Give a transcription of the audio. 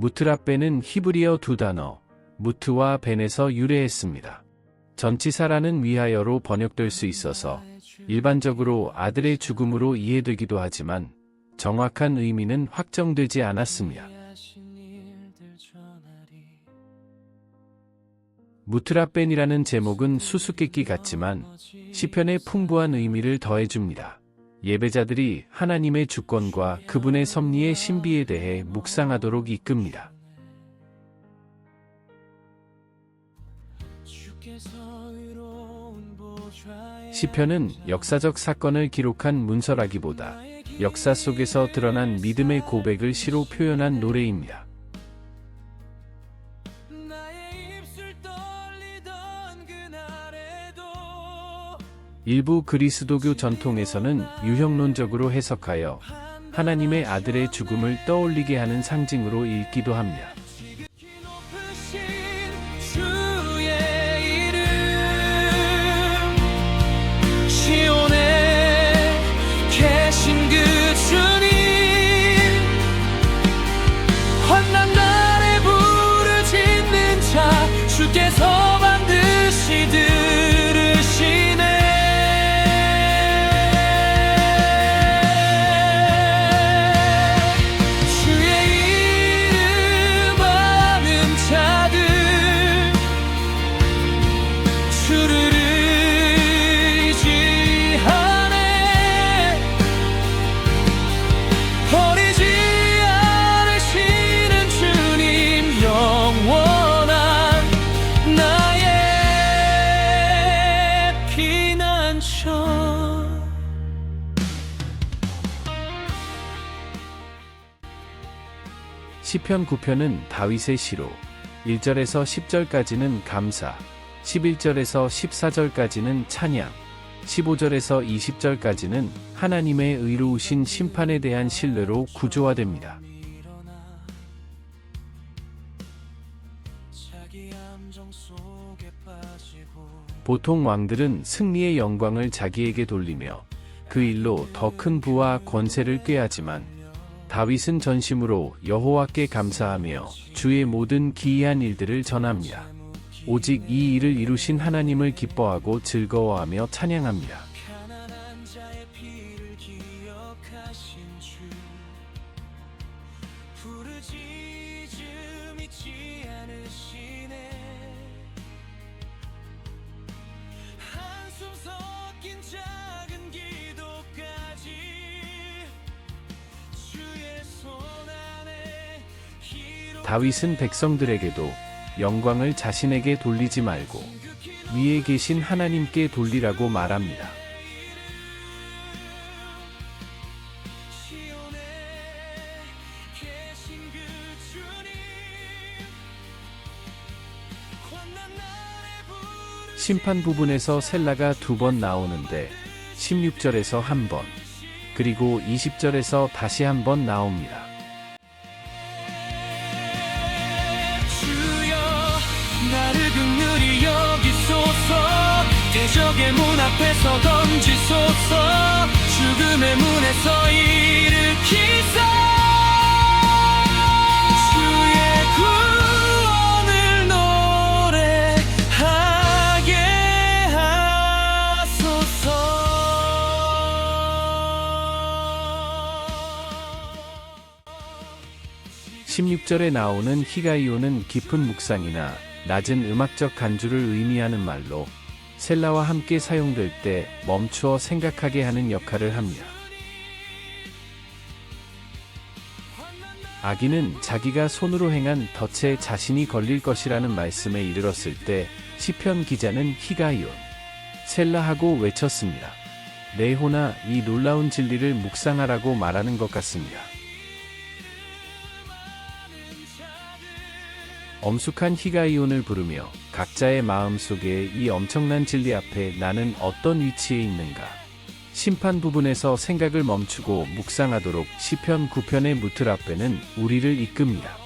무트라벤은 히브리어 두 단어, 무트와 벤에서 유래했습니다. 전치사라는 위하여로 번역될 수 있어서 일반적으로 아들의 죽음으로 이해되기도 하지만 정확한 의미는 확정되지 않았습니다. 무트라벤이라는 제목은 수수께끼 같지만 시편에 풍부한 의미를 더해줍니다. 예배자들이 하나님의 주권과 그분의 섭리의 신비에 대해 묵상하도록 이끕니다. 시편은 역사적 사건을 기록한 문서라기보다 역사 속에서 드러난 믿음의 고백을 시로 표현한 노래입니다. 일부 그리스도교 전통에서는 유형론적으로 해석하여 하나님의 아들의 죽음을 떠올리게 하는 상징으로 읽기도 합니다. 주께서 반드시 들으시네. 주의 이름 아는 자들 주를 의지하네. 버리지 않으시는 주님 영원 시편 9편은 다윗의 시로 1절에서 10절까지는 감사, 11절에서 14절까지는 찬양, 15절에서 20절까지는 하나님의 의로우신 심판에 대한 신뢰로 구조화됩니다. 보통 왕들은 승리의 영광을 자기에게 돌리며 그 일로 더 큰 부와 권세를 꾀하지만 다윗은 전심으로 여호와께 감사하며 주의 모든 기이한 일들을 전합니다. 오직 이 일을 이루신 하나님을 기뻐하고 즐거워하며 찬양합니다. 다윗은 백성들에게도 영광을 자신에게 돌리지 말고 위에 계신 하나님께 돌리라고 말합니다. 심판 부분에서 셀라가 2번 나오는데 16절에서 한 번, 그리고 20절에서 다시 한 번 나옵니다. 나를 긍휼히 여기소서. 대적의 문 앞에서 던지소서. 죽음의 문에서 일으키사 주의 구원을 노래하게 하소서. 16절에 나오는 히가이오는 깊은 묵상이나 낮은 음악적 간주를 의미하는 말로 셀라와 함께 사용될 때 멈추어 생각하게 하는 역할을 합니다. 아기는 자기가 손으로 행한 덫에 자신이 걸릴 것이라는 말씀에 이르렀을 때 시편 기자는 히가이온, 셀라하고 외쳤습니다. 네호나 이 놀라운 진리를 묵상하라고 말하는 것 같습니다. 엄숙한 히가이온을 부르며 각자의 마음속에 이 엄청난 진리 앞에 나는 어떤 위치에 있는가? 심판 부분에서 생각을 멈추고 묵상하도록 시편 9편의 무트라벤은 우리를 이끕니다.